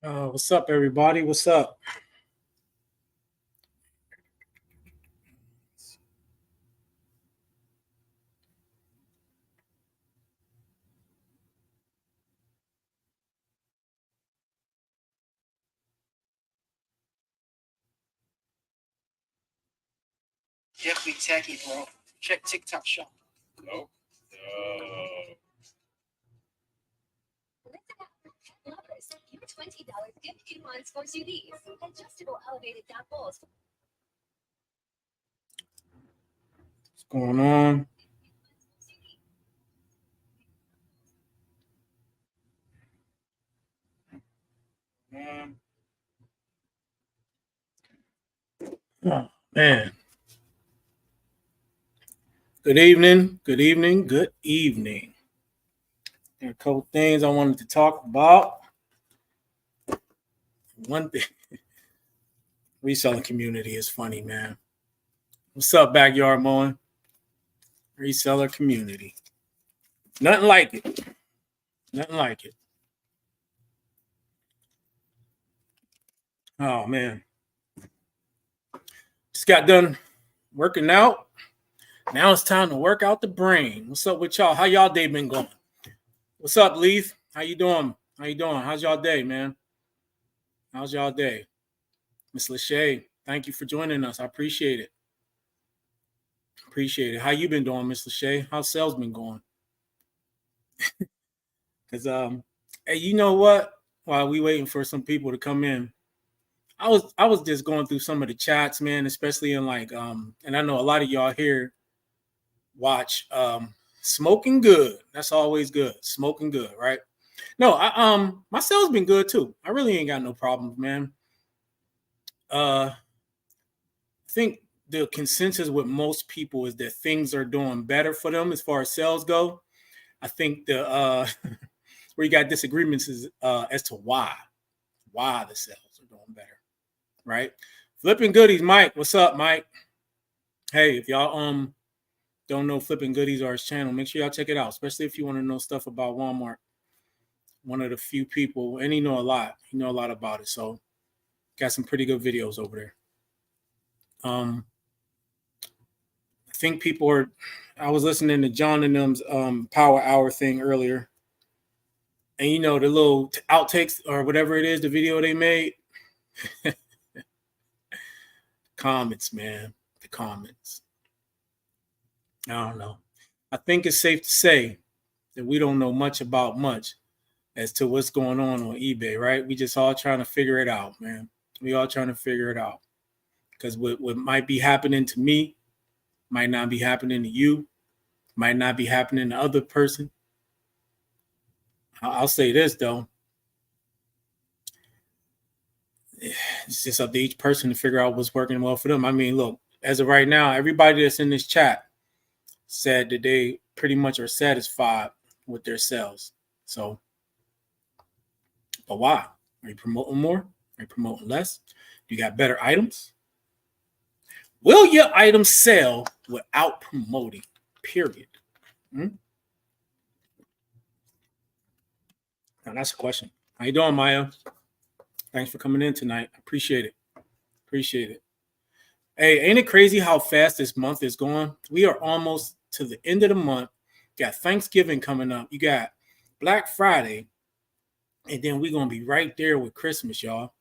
What's up, everybody? What's up? Definitely tacky, bro. Check TikTok shop. Nope. $20 gift coupons for CDs. Adjustable elevated down bowls. What's going on? Oh, man. Good evening. Good evening. Good evening. There are a couple things I wanted to talk about. One thing, reselling community is funny, man. What's up, backyard mowing? Reseller community. Nothing like it. Nothing like it. Oh, man. Just got done working out. Now it's time to work out the brain. What's up with y'all? How y'all day been going? What's up, Leaf? How you doing? How you doing? How's y'all day, man? How's y'all day? Miss Lachey, thank you for joining us. I appreciate it. Appreciate it. How you been doing, Miss Lachey? How's sales been going? Because hey, you know what? While we waiting for some people to come in, I was just going through some of the chats, man, especially in like and I know a lot of y'all here watch Smoking Good. That's always good. Smoking Good, right? No, my sales been good too. I really ain't got no problems, man. I think the consensus with most people is that things are doing better for them as far as sales go. I think the where you got disagreements is as to why the sales are doing better, right? Flipping Goodies, Mike. What's up, Mike? Hey, if y'all don't know Flipping Goodies or his channel, make sure y'all check it out, especially if you want to know stuff about Walmart. One of the few people, and he know a lot. He know a lot about it, so got some pretty good videos over there. I think people are. I was listening to John and them's Power Hour thing earlier, and you know the little outtakes or whatever it is, the video they made. Comments, man, the comments. I don't know. I think it's safe to say that we don't know much about much as to what's going on eBay, right? We just all trying to figure it out, man. We all trying to figure it out because what might be happening to me might not be happening to you, might not be happening to other person. I'll say this though. It's just up to each person to figure out what's working well for them. I mean, look, as of right now, everybody that's in this chat said that they pretty much are satisfied with their sales. So, but why? Are you promoting more? Are you promoting less? Do you got better items? Will your items sell without promoting? Period. Now that's a question. How you doing, Maya? Thanks for coming in tonight. I appreciate it. Appreciate it. Hey, ain't it crazy how fast this month is going? We are almost to the end of the month. You got Thanksgiving coming up. You got Black Friday. And then we're going to be right there with Christmas, y'all.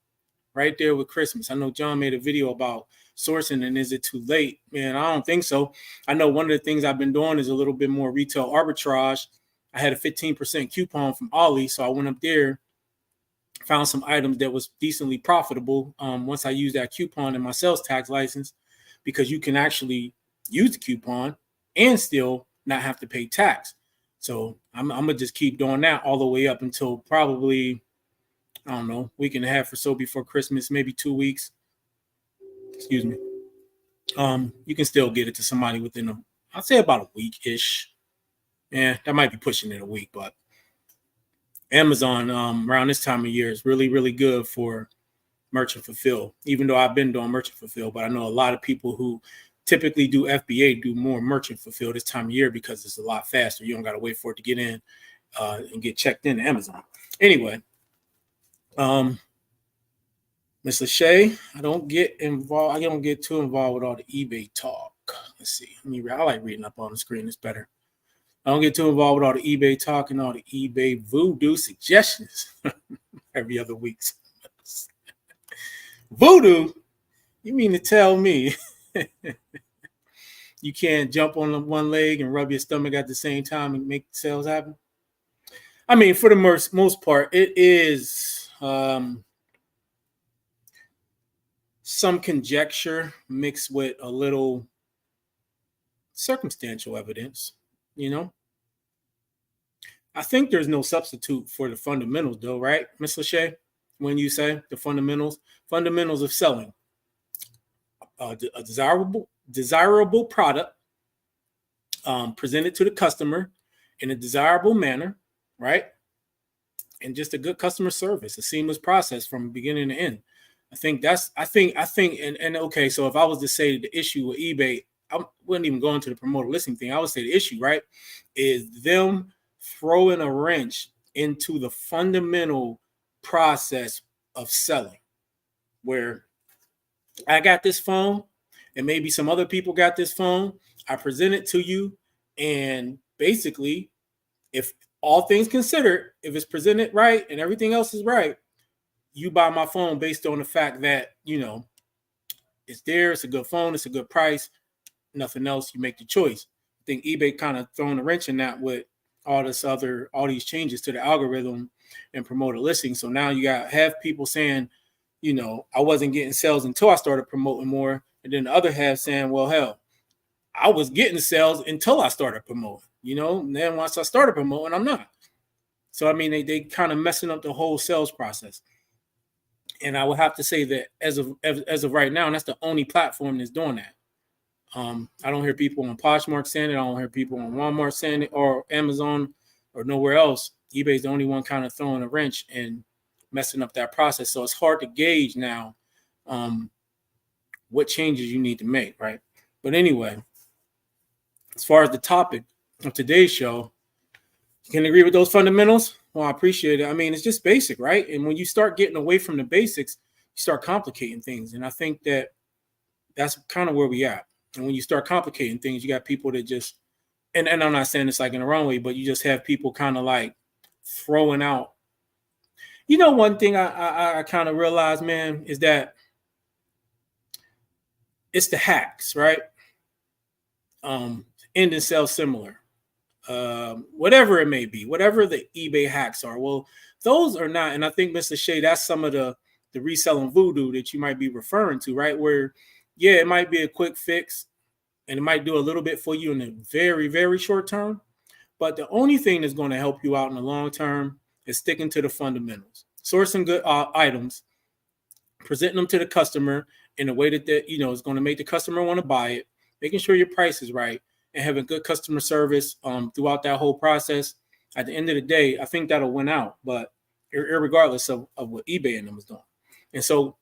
Right there with Christmas. I know John made a video about sourcing and is it too late? Man, I don't think so. I know one of the things I've been doing is a little bit more retail arbitrage. I had a 15% coupon from Ollie, so I went up there, found some items that was decently profitable once I used that coupon in my sales tax license, because you can actually use the coupon and still not have to pay tax. So I'm going to just keep doing that all the way up until probably, I don't know, week and a half or so before Christmas, maybe 2 weeks. Excuse me. You can still get it to somebody within I'd say about a week-ish. Yeah, that might be pushing it a week, but Amazon around this time of year is really, really good for merchant fulfill, even though I've been doing merchant fulfill, but I know a lot of people who typically do FBA do more merchant fulfill this time of year because it's a lot faster. You don't got to wait for it to get in and get checked in to Amazon. Anyway, Miss Lachey, I don't get involved. I don't get too involved with all the eBay talk. Let's see. I like reading up on the screen. It's better. I don't get too involved with all the eBay talk and all the eBay voodoo suggestions every other week. Voodoo? You mean to tell me you can't jump on one leg and rub your stomach at the same time and make sales happen? I mean, for the most part, it is some conjecture mixed with a little circumstantial evidence, you know. I think there's no substitute for the fundamentals, though, right, Ms. Lachey? When you say the fundamentals of selling a desirable product presented to the customer in a desirable manner, right? And just a good customer service, a seamless process from beginning to end. I think, and okay, so if I was to say the issue with eBay, I wouldn't even go into the promoter listing thing. I would say the issue, right, is them throwing a wrench into the fundamental process of selling, where I got this phone and maybe some other people got this phone. I present it to you, and basically, if all things considered, if it's presented right and everything else is right, you buy my phone based on the fact that, you know, it's there, it's a good phone, it's a good price, nothing else, you make the choice. I think eBay kind of throwing a wrench in that with all these changes to the algorithm and promoter listing. So now you have people saying, you know, I wasn't getting sales until I started promoting more. And then the other half saying, well, hell, I was getting sales until I started promoting, you know, and then once I started promoting, I'm not. So, I mean, they kind of messing up the whole sales process. And I would have to say that as of right now, and that's the only platform that's doing that. I don't hear people on Poshmark saying it. I don't hear people on Walmart saying it, or Amazon, or nowhere else. eBay's the only one kind of throwing a wrench and messing up that process. So it's hard to gauge now what changes you need to make, right? But anyway, as far as the topic of today's show, you can agree with those fundamentals? Well, I appreciate it. I mean, it's just basic, right? And when you start getting away from the basics, you start complicating things. And I think that's kind of where we at. And when you start complicating things, you got people that just, and I'm not saying this like in the wrong way, but you just have people kind of like throwing out. You know, one thing I kind of realized, man, is that it's the hacks, right? End and sell similar. Whatever it may be, whatever the eBay hacks are. Well, those are not, and I think, Mr. Shea, that's some of the reselling voodoo that you might be referring to, right? Where, yeah, it might be a quick fix and it might do a little bit for you in the very, very short term. But the only thing that's going to help you out in the long term is sticking to the fundamentals, sourcing good items, presenting them to the customer in a way that is going to make the customer want to buy it, making sure your price is right, and having good customer service throughout that whole process. At the end of the day, I think that'll win out, but regardless of what eBay and them was doing. And so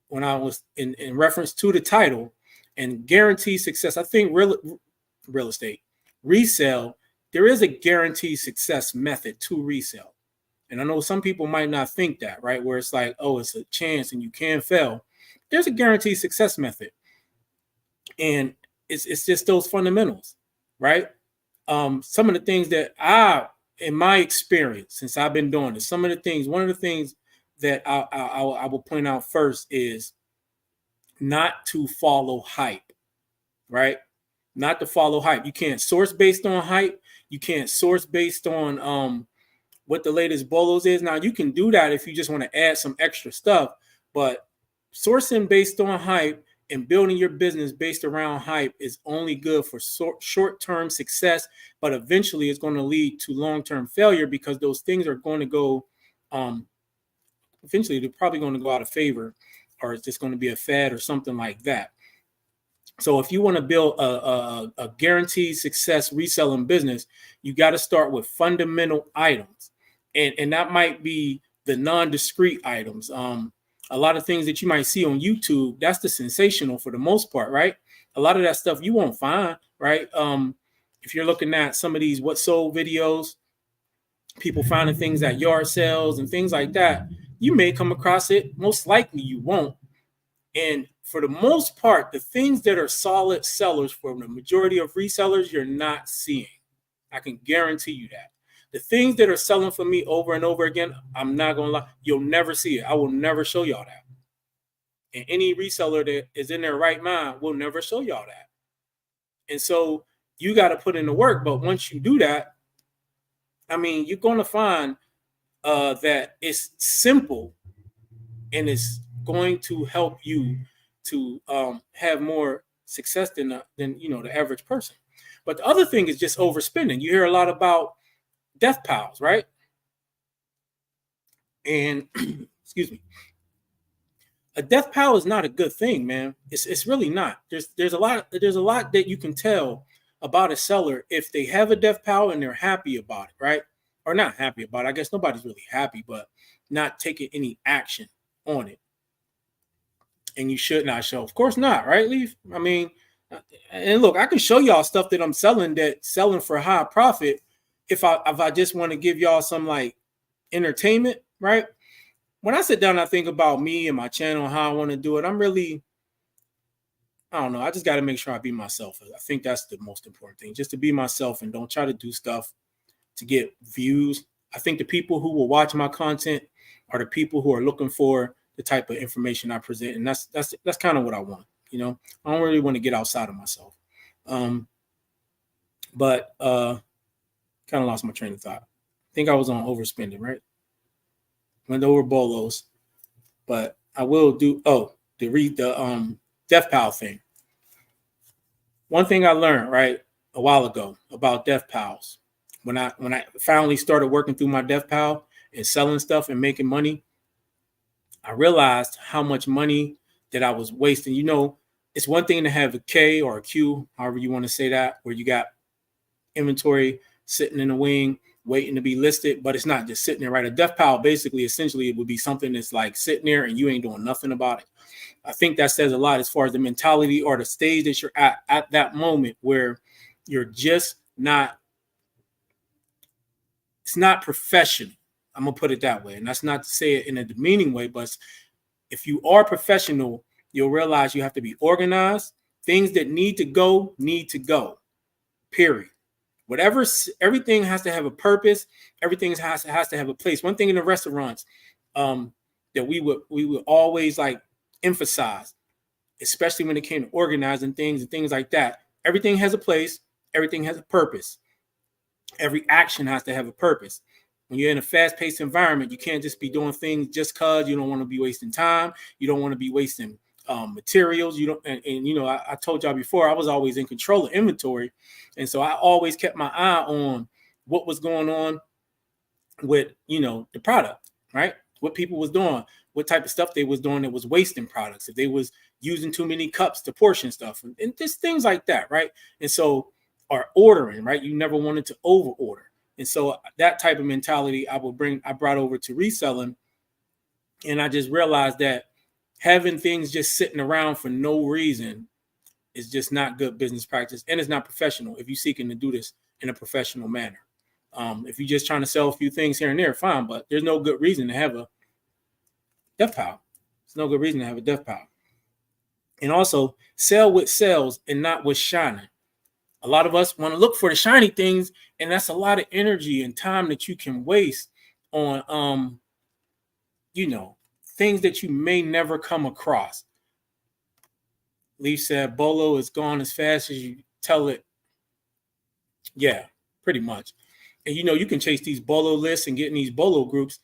when I was in reference to the title and guaranteed success, I think real estate, resale, there is a guaranteed success method to resale. And I know some people might not think that, right? Where it's like, oh, it's a chance and you can fail. There's a guaranteed success method. And it's just those fundamentals, right? Some of the things that in my experience, since I've been doing this, one of the things that I will point out first is not to follow hype, right? Not to follow hype. You can't source based on hype. You can't source based on what the latest bolos is. Now, you can do that if you just want to add some extra stuff, but sourcing based on hype and building your business based around hype is only good for short-term success, but eventually it's going to lead to long-term failure because those things are going to go, eventually they're probably going to go out of favor, or it's just going to be a fad or something like that. So if you want to build a guaranteed success reselling business, you got to start with fundamental items. And that might be the non-discrete items. A lot of things that you might see on YouTube, that's the sensational for the most part, right? A lot of that stuff you won't find, right? If you're looking at some of these what sold videos, people finding things at yard sales and things like that, You may come across it. Most likely you won't. And for the most part, the things that are solid sellers for the majority of resellers, you're not seeing. I can guarantee you that. The things that are selling for me over and over again, I'm not going to lie, you'll never see it. I will never show y'all that. And any reseller that is in their right mind will never show y'all that. And so you got to put in the work. But once you do that, I mean, you're going to find that it's simple and it's going to help you to have more success than the average person. But the other thing is just overspending. You hear a lot about death piles, right? And excuse me, a death pile is not a good thing, man. It's really not. There's a lot that you can tell about a seller if they have a death pile and they're happy about it, right? Or not happy about it. I guess nobody's really happy, but not taking any action on it. And you should not show. Of course not, right, Leaf? I mean, and look, I can show y'all stuff that I'm selling for high profit if I just want to give y'all some like entertainment, right? When I sit down, I think about me and my channel and how I want to do it. I don't know. I just got to make sure I be myself. I think that's the most important thing, just to be myself and don't try to do stuff to get views. I think the people who will watch my content are the people who are looking for the type of information I present. And that's kind of what I want. You know, I don't really want to get outside of myself. But kind of lost my train of thought. I think I was on overspending, right? Went over bolos, but I will do to read the death pile thing. One thing I learned right a while ago about death piles, when I finally started working through my death pile and selling stuff and making money, I realized how much money that I was wasting. You know, it's one thing to have a K or a Q, however you want to say that, where you got inventory sitting in the wing waiting to be listed, but it's not just sitting there, right? A death pile, basically, essentially, it would be something that's like sitting there and you ain't doing nothing about it. I think that says a lot as far as the mentality or the stage that you're at that moment where you're just not, it's not professional. I'm going to put it that way. And that's not to say it in a demeaning way, but if you are professional, you'll realize you have to be organized. Things that need to go, period. Everything has to have a purpose. Everything has to have a place. One thing in the restaurants that we would always like emphasize, especially when it came to organizing things and things like that. Everything has a place. Everything has a purpose. Every action has to have a purpose. When you're in a fast-paced environment, you can't just be doing things just because you don't want to be wasting time. You don't want to be wasting materials. You don't, and you know, I told y'all before, I was always in control of inventory, and so I always kept my eye on what was going on with, you know, the product, right? What people was doing, what type of stuff they was doing that was wasting products, if they was using too many cups to portion stuff, and just things like that, right? And so, or ordering, right? You never wanted to over order. And so that type of mentality I brought over to reselling. And I just realized that having things just sitting around for no reason is just not good business practice. And it's not professional if you're seeking to do this in a professional manner. If you're just trying to sell a few things here and there, fine, but there's no good reason to have a death pile. There's no good reason to have a death pile. And also sell with sales and not with shining. A lot of us want to look for the shiny things, and that's a lot of energy and time that you can waste on, you know, things that you may never come across. Leaf said, Bolo is gone as fast as you tell it. Yeah, pretty much. And, you know, you can chase these Bolo lists and get in these Bolo groups.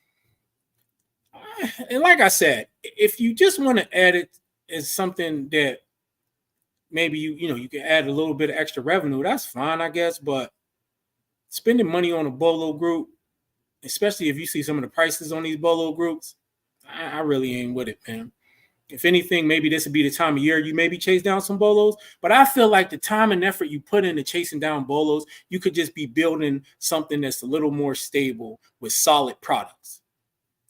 And like I said, if you just want to add it as something that maybe you can add a little bit of extra revenue, that's fine, I guess. But spending money on a Bolo group, especially if you see some of the prices on these Bolo groups, I really ain't with it, man. If anything, maybe this would be the time of year you maybe chase down some Bolos. But I feel like the time and effort you put into chasing down Bolos, you could just be building something that's a little more stable with solid products.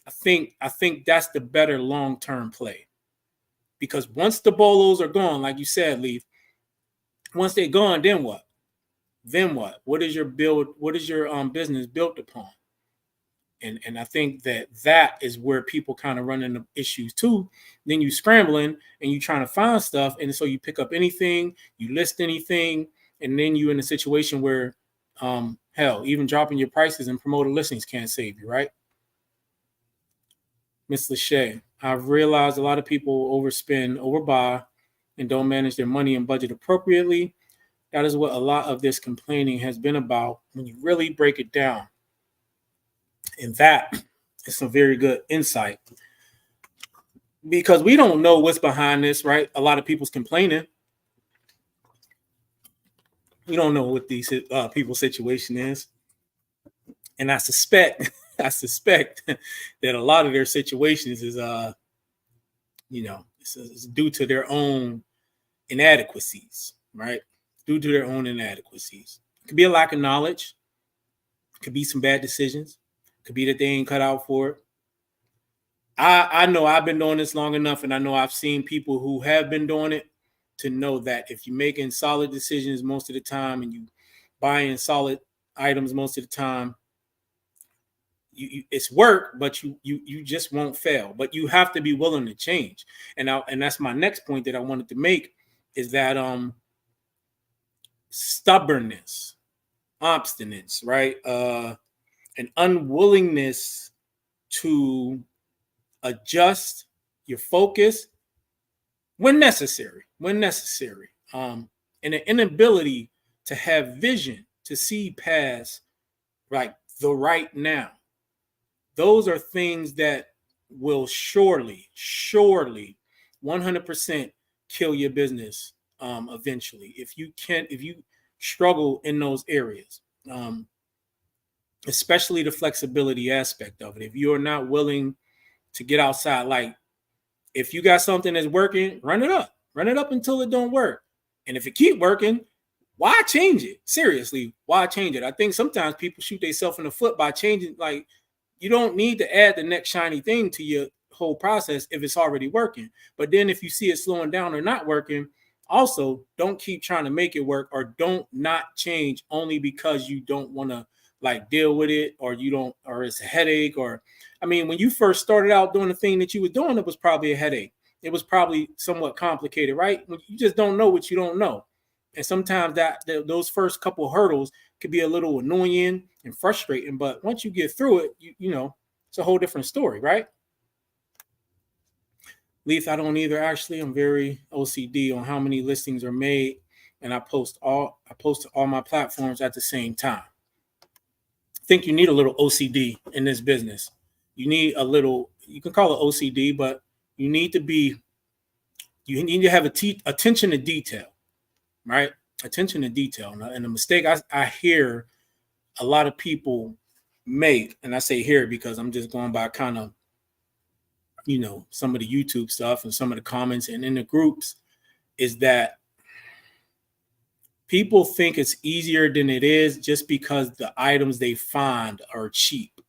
I think that's the better long-term play. Because once the Bolos are gone, like you said, Leaf, once they're gone, then what? Then what? What is your business built upon? And I think that is where people kind of run into issues too. Then you scrambling and you trying to find stuff, and so you pick up anything, you list anything, and then you in a situation where hell, even dropping your prices and promoted listings can't save you, right? Miss Lachey, I've realized a lot of people overspend, overbuy, and don't manage their money and budget appropriately. That is what a lot of this complaining has been about when you really break it down. And that is some very good insight, because we don't know what's behind this, right? A lot of people's complaining. We don't know what these people's situation is. And I suspect that a lot of their situations is, it's due to their own inadequacies, right? Due to their own inadequacies. It could be a lack of knowledge. It could be some bad decisions. It could be that they ain't cut out for it. I know I've been doing this long enough, and I know I've seen people who have been doing it to know that if you're making solid decisions most of the time and you buying solid items most of the time, it's work, but you just won't fail. But you have to be willing to change. And that's my next point that I wanted to make, is that stubbornness, obstinance, right? An unwillingness to adjust your focus when necessary, and an inability to have vision, to see past like the right now. Those are things that will surely 100% kill your business eventually if you struggle in those areas, especially the flexibility aspect of it. If you're not willing to get outside, like if you got something that's working, run it up until it don't work. And if it keep working, why change it? Seriously, why change it? I think sometimes people shoot themselves in the foot by changing. Like, you don't need to add the next shiny thing to your whole process if it's already working. But then if you see it slowing down or not working, also don't keep trying to make it work, or don't not change only because you don't want to like deal with it, or you don't, or it's a headache. Or I mean, when you first started out doing the thing that you were doing, it was probably a headache. It was probably somewhat complicated, right? You just don't know what you don't know. And sometimes those first couple hurdles could be a little annoying and frustrating, but once you get through it, you know, it's a whole different story, right? Leaf, I don't either. Actually, I'm very OCD on how many listings are made, and I post to all my platforms at the same time. I think you need a little OCD in this business. You need a little, you can call it OCD, but you need to have attention to detail, right? Attention to detail. And the mistake I hear a lot of people make, and I say here because I'm just going by kind of, you know, some of the YouTube stuff and some of the comments and in the groups, is that people think it's easier than it is just because the items they find are cheap,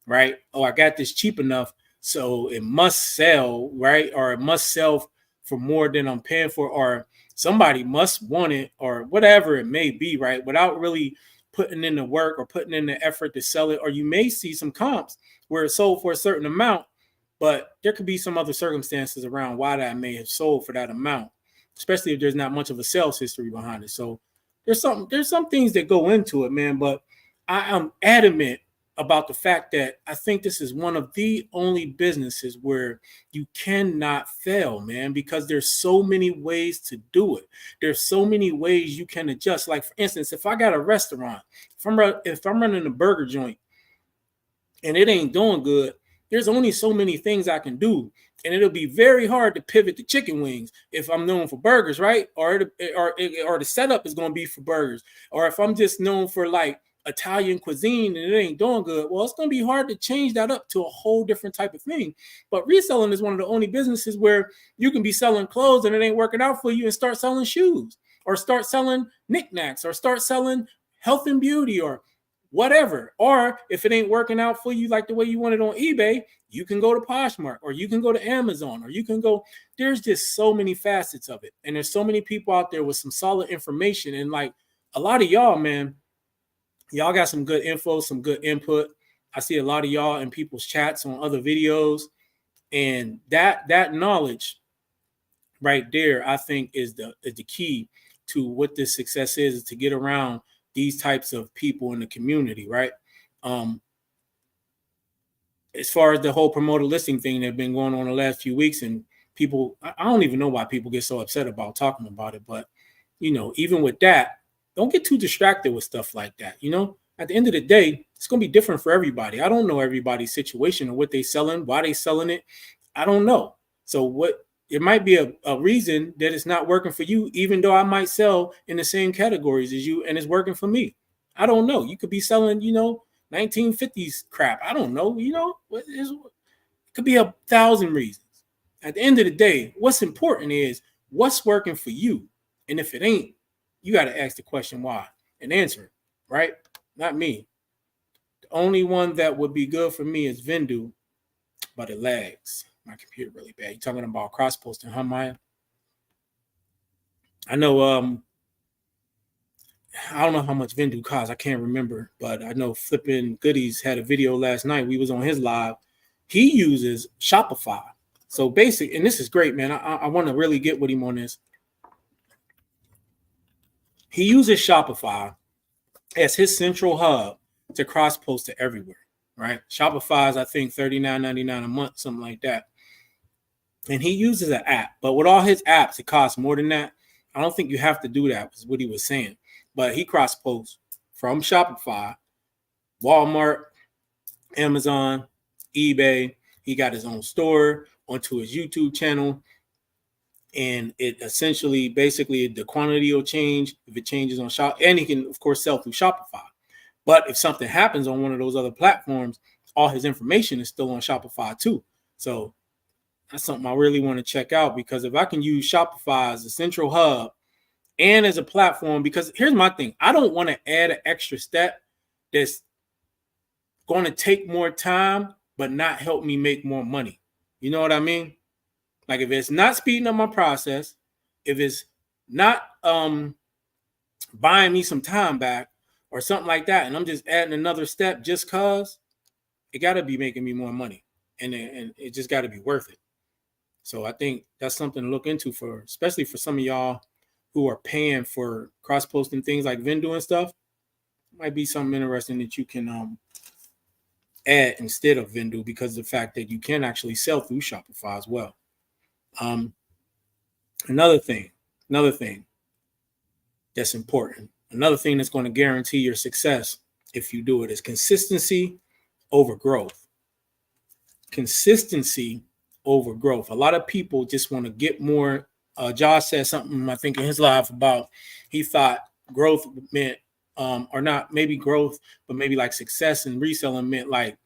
right? Oh, I got this cheap enough, so it must sell, right? Or it must sell for more than I'm paying for, or somebody must want it, or whatever it may be, right? Without really putting in the work or putting in the effort to sell it. Or you may see some comps where it's sold for a certain amount, but there could be some other circumstances around why that may have sold for that amount, especially if there's not much of a sales history behind it. So there's some things that go into it, man. But I am adamant about the fact that I think this is one of the only businesses where you cannot fail, man, because there's so many ways to do it. There's so many ways you can adjust. Like, for instance, if I got a restaurant, if I'm running a burger joint and it ain't doing good, there's only so many things I can do. And it'll be very hard to pivot to chicken wings if I'm known for burgers, right? Or the setup is going to be for burgers. Or if I'm just known for like Italian cuisine and it ain't doing good, well, it's going to be hard to change that up to a whole different type of thing. But reselling is one of the only businesses where you can be selling clothes and it ain't working out for you and start selling shoes, or start selling knickknacks, or start selling health and beauty, or whatever. Or if it ain't working out for you like the way you want it on eBay, you can go to Poshmark, or you can go to Amazon, or you can go, there's just so many facets of it. And there's so many people out there with some solid information. And like a lot of y'all, man, y'all got some good info, some good input. I see a lot of y'all in people's chats on other videos, and that knowledge right there, I think is the key to what this success is to get around these types of people in the community, right? As far as the whole promoted listing thing that's been going on the last few weeks, and people, I don't even know why people get so upset about talking about it, but even with that, don't get too distracted with stuff like that. At the end of the day, it's going to be different for everybody. I don't know everybody's situation or what they selling, why they selling it. I don't know. So it might be a reason that it's not working for you, even though I might sell in the same categories as you and it's working for me. I don't know. You could be selling, 1950s crap. I don't know. It could be 1,000 reasons. At the end of the day, what's important is what's working for you. And if it ain't, you got to ask the question why and answer it, right? Not me. The only one that would be good for me is Vendu, but it lags. My computer really bad. You talking about cross posting, huh, Maya? I know. I don't know how much Vendu costs. I can't remember, but I know Flippin' Goodies had a video last night. We was on his live. He uses Shopify. So basic, and this is great, man. I want to really get with him on this. He uses Shopify as his central hub to cross post to everywhere, right? Shopify is, I think, $39.99 a month, something like that. And he uses an app, but with all his apps, it costs more than that. I don't think you have to do that, was what he was saying. But he cross posts from Shopify, Walmart, Amazon, eBay. He got his own store onto his YouTube channel. And it essentially, basically, the quantity will change if it changes on Shop. And he can, of course, sell through Shopify. But if something happens on one of those other platforms, all his information is still on Shopify too. So that's something I really want to check out, because if I can use Shopify as a central hub and as a platform, because here's my thing. I don't want to add an extra step that's going to take more time, but not help me make more money. You know what I mean? Like if it's not speeding up my process, if it's not buying me some time back or something like that, and I'm just adding another step just cause, it got to be making me more money, and it just got to be worth it. So I think that's something to look into especially for some of y'all who are paying for cross-posting things like Vendu and stuff. It might be something interesting that you can add instead of Vendu, because of the fact that you can actually sell through Shopify as well. Another thing that's important, another thing that's going to guarantee your success if you do it, is consistency over growth. Consistency over growth. A lot of people just want to get more. Josh said something, I think, in his live about he thought growth meant, or not maybe growth, but maybe like success and reselling meant like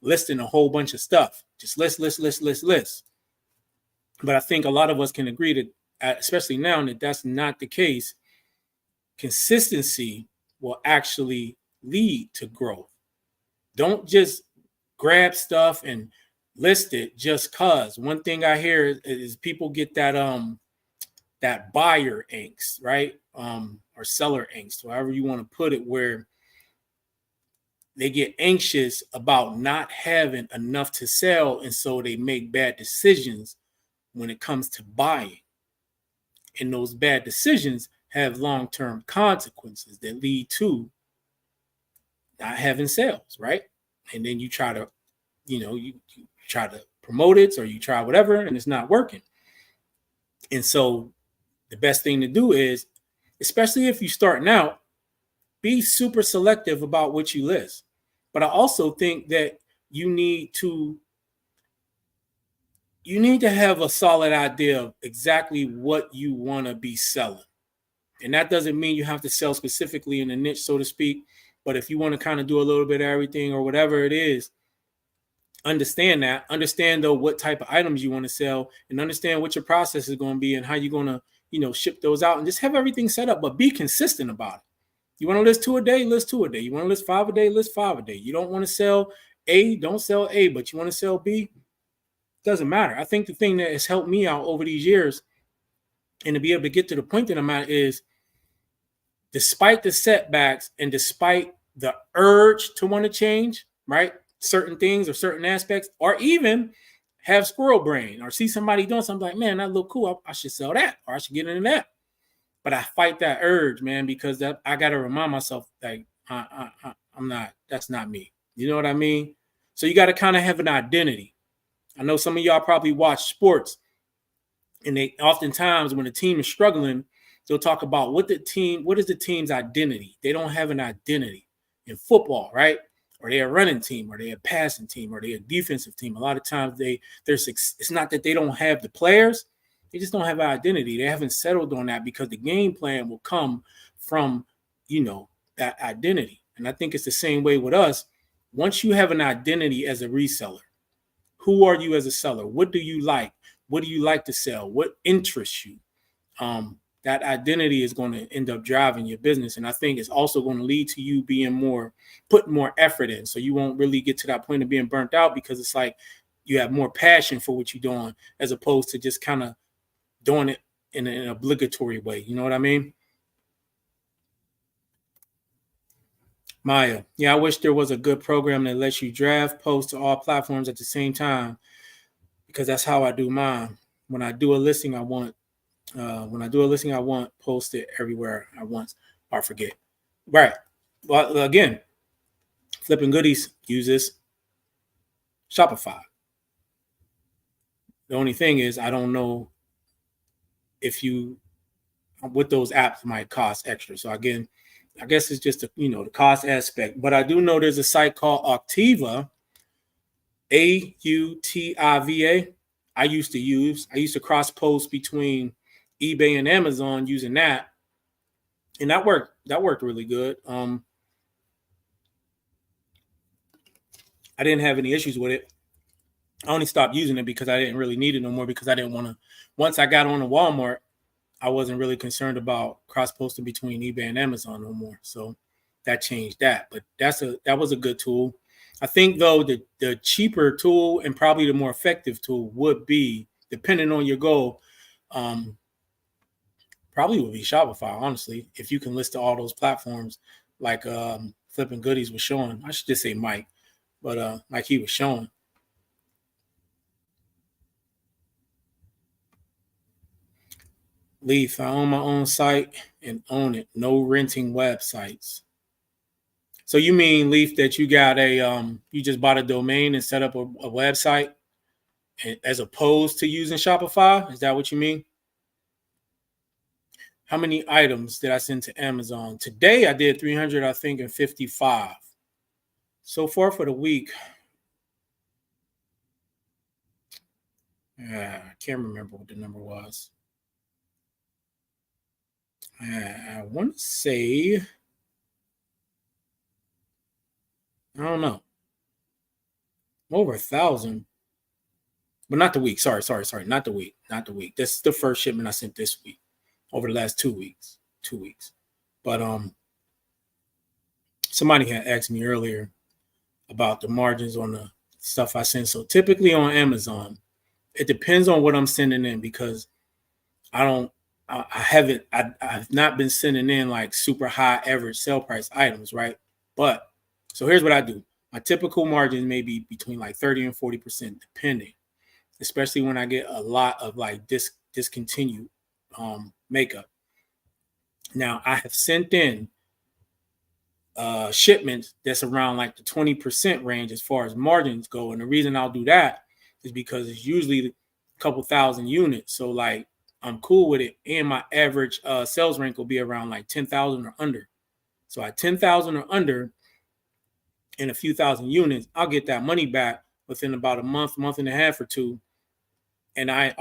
listing a whole bunch of stuff. Just list. But I think a lot of us can agree that, especially now, that that's not the case. Consistency will actually lead to growth. Don't just grab stuff and list it just cause. One thing I hear is people get that buyer angst, right? Or seller angst, however you want to put it, where they get anxious about not having enough to sell, and so they make bad decisions when it comes to buying. And those bad decisions have long-term consequences that lead to not having sales, right? And then you try to, you try to promote it, or you try whatever, and it's not working. And so the best thing to do is, especially if you're starting out, be super selective about what you list. But I also think that you need to have a solid idea of exactly what you want to be selling. And that doesn't mean you have to sell specifically in a niche, so to speak. But if you want to kind of do a little bit of everything or whatever it is, understand that. Understand, though, what type of items you want to sell, and understand what your process is going to be and how you're going to, ship those out, and just have everything set up, but be consistent about it. You want to list 2 a day, list 2 a day. You want to list 5 a day, list 5 a day. You don't want to sell A, don't sell A, but you want to sell B, doesn't matter. I think the thing that has helped me out over these years and to be able to get to the point that I'm at is, despite the setbacks and despite the urge to want to change, right? certain things or certain aspects, or even have squirrel brain or see somebody doing something like, man, that look cool. I should sell that, or I should get into that. But I fight that urge, man, because that I got to remind myself, like, I'm not, that's not me. You know what I mean? So you got to kind of have an identity. I know some of y'all probably watch sports, and they oftentimes when the team is struggling, they'll talk about what is the team's identity. They don't have an identity in football, right? Or they're a running team, or they're a passing team, or they're a defensive team. A lot of times it's not that they don't have the players, they just don't have an identity. They haven't settled on that because the game plan will come from, that identity. And I think it's the same way with us. Once you have an identity as a reseller, who are you as a seller? What do you like? What do you like to sell? What interests you? That identity is going to end up driving your business. And I think it's also going to lead to you putting more effort in. So you won't really get to that point of being burnt out, because it's like you have more passion for what you're doing as opposed to just kind of doing it in an obligatory way. You know what I mean? Maya, yeah, I wish there was a good program that lets you draft posts to all platforms at the same time, because that's how I do mine. When I do a listing, I want post it everywhere I want or forget. Right. Well, again, Flipping Goodies uses Shopify. The only thing is, I don't know what those apps might cost extra. So again, I guess it's just the cost aspect. But I do know there's a site called Autiva, Autiva. I used to cross post between eBay and Amazon using that, and that worked really good. I didn't have any issues with it. I only stopped using it because I didn't really need it no more, because I didn't want to. Once I got on to Walmart, I wasn't really concerned about cross posting between eBay and Amazon no more. So that changed that. But that was a good tool. I think though the cheaper tool and probably the more effective tool would be, depending on your goal, probably would be Shopify, honestly, if you can list all those platforms like Flipping Goodies was showing. I should just say Mike, but like he was showing. Leaf, I own my own site and own it. No renting websites. So you mean, Leaf, that you got you just bought a domain and set up a website as opposed to using Shopify? Is that what you mean? How many items did I send to Amazon? Today I did 300, I think, and 55. So far for the week, I can't remember what the number was. I want to say, I don't know, over 1,000, but not the week. Sorry, not the week. This is the first shipment I sent this week, over the last 2 weeks. But somebody had asked me earlier about the margins on the stuff I send. So typically on Amazon, it depends on what I'm sending in, because I've not been sending in like super high average sale price items, right? But so here's what I do. My typical margin may be between like 30 and 40%, depending, especially when I get a lot of like discontinued makeup. Now I have sent in shipments that's around like the 20% range as far as margins go. And the reason I'll do that is because it's usually a couple thousand units. So like I'm cool with it. And my average sales rank will be around like 10,000 or under. So at 10,000 or under and a few thousand units, I'll get that money back within about a month and a half or two. And my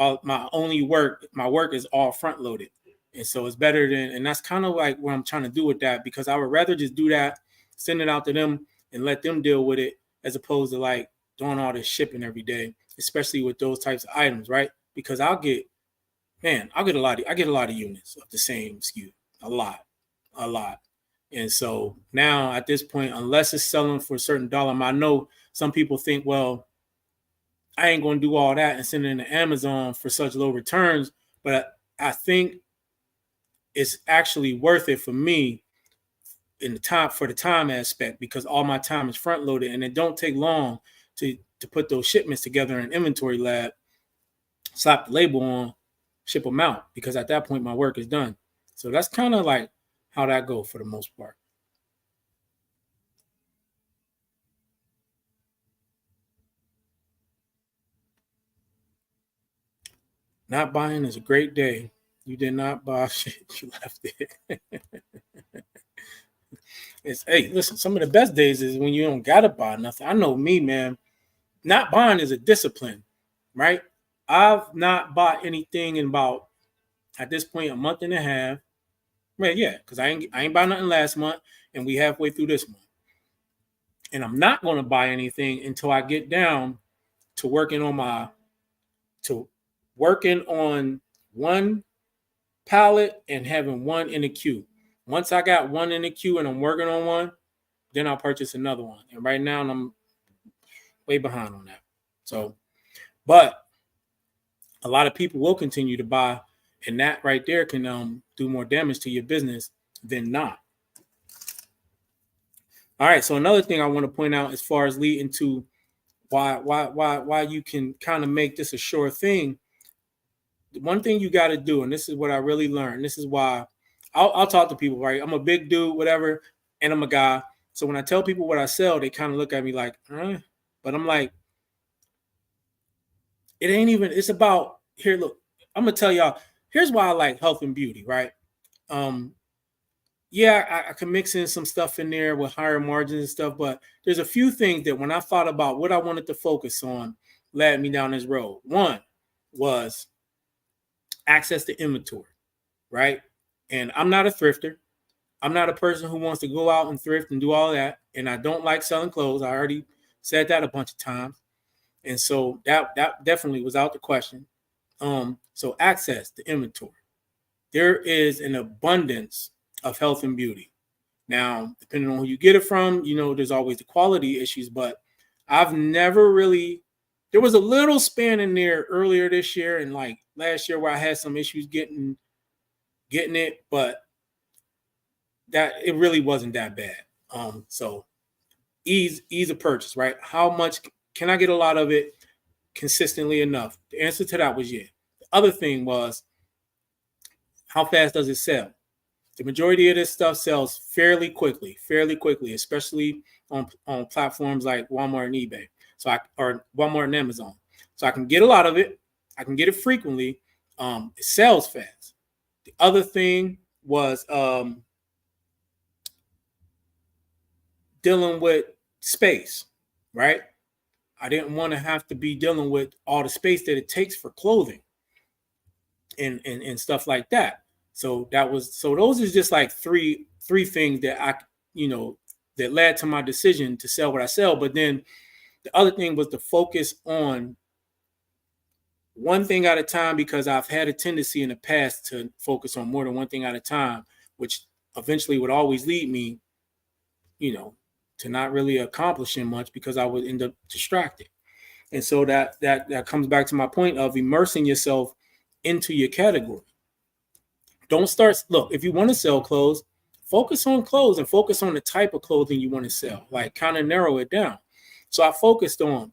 work is all front loaded. And so it's better and that's kind of like what I'm trying to do with that, because I would rather just do that, send it out to them and let them deal with it, as opposed to like doing all this shipping every day, especially with those types of items, right? Because I get a lot of units of the same SKU, a lot. And so now at this point, unless it's selling for a certain dollar amount, I know some people think, well, I ain't going to do all that and send it into Amazon for such low returns. But I think it's actually worth it for me in the time for the time aspect, because all my time is front loaded, and it don't take long to put those shipments together in inventory lab, slap the label on, ship them out, because at that point my work is done. So that's kind of like how that go for the most part. Not buying is a great day. You did not buy shit, you left it. It's, hey, listen, some of the best days is when you don't gotta buy nothing. I know me, man. Not buying is a discipline, right? I've not bought anything in about, at this point, a month and a half. Right, yeah, because I ain't buy nothing last month, and we halfway through this month. And I'm not gonna buy anything until I get down to working on one pallet and having one in the queue. Once I got one in the queue and I'm working on one, then I'll purchase another one. And right now I'm way behind on that. So, but a lot of people will continue to buy, and that right there can do more damage to your business than not. All right. So another thing I want to point out, as far as leading to why you can kind of make this a sure thing. One thing you got to do, and this is what I really learned. This is why I'll talk to people, right? I'm a big dude, whatever, and I'm a guy. So when I tell people what I sell, they kind of look at me like, but I'm like, it ain't even, it's about, here, look, I'm going to tell y'all, here's why I like health and beauty, right? Yeah, I can mix in some stuff in there with higher margins and stuff, but there's a few things that when I thought about what I wanted to focus on, led me down this road. One was access to inventory, right? And I'm not a thrifter. I'm not a person who wants to go out and thrift and do all that. And I don't like selling clothes. I already said that a bunch of times. And so that definitely was out the question. So access to inventory. There is an abundance of health and beauty. Now, depending on who you get it from, there's always the quality issues, but I've never really, there was a little span in there earlier this year and like last year where I had some issues getting it, but that it really wasn't that bad. So ease of purchase, right? How much can I get a lot of it consistently enough? The answer to that was yeah. The other thing was, how fast does it sell? The majority of this stuff sells fairly quickly, especially on platforms like Walmart and eBay. Or Walmart and Amazon. So I can get a lot of it. I can get it frequently. It sells fast. The other thing was dealing with space, right? I didn't want to have to be dealing with all the space that it takes for clothing and stuff like that. So those are just like three things that that led to my decision to sell what I sell. But then the other thing was to focus on one thing at a time, because I've had a tendency in the past to focus on more than one thing at a time, which eventually would always lead me, to not really accomplishing much because I would end up distracted. And so that comes back to my point of immersing yourself into your category. Don't start. Look, if you want to sell clothes, focus on clothes and focus on the type of clothing you want to sell. Like kind of narrow it down. So I focused on.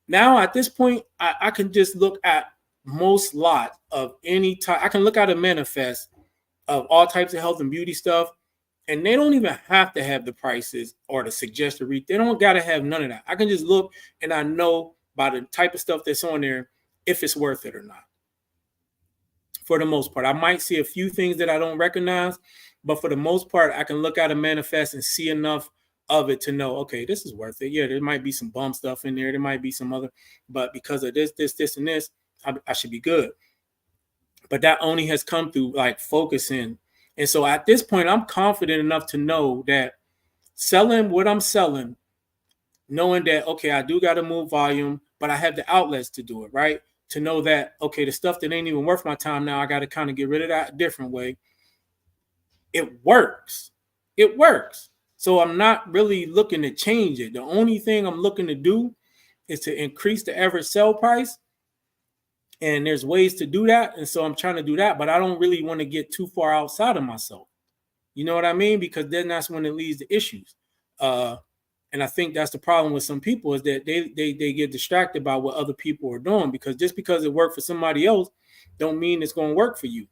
Now at this point, I can just look at most lot of any type. I can look at a manifest of all types of health and beauty stuff, and they don't even have to have the prices or the suggested read. They don't got to have none of that. I can just look and I know by the type of stuff that's on there if it's worth it or not. For the most part, I might see a few things that I don't recognize, but for the most part, I can look at a manifest and see enough of it to know, okay, this is worth it. Yeah, there might be some bum stuff in there. There might be some other, but because of this, and this, I should be good. But that only has come through like focusing. And so at this point, I'm confident enough to know that selling what I'm selling, knowing that, okay, I do got to move volume, but I have the outlets to do it, right? To know that, okay, the stuff that ain't even worth my time now, I got to kind of get rid of that a different way. It works. It works. So I'm not really looking to change it. The only thing I'm looking to do is to increase the average sell price. And there's ways to do that. And so I'm trying to do that, but I don't really want to get too far outside of myself. You know what I mean? Because then that's when it leads to issues. And I think that's the problem with some people is that they get distracted by what other people are doing, because just because it worked for somebody else don't mean it's going to work for you.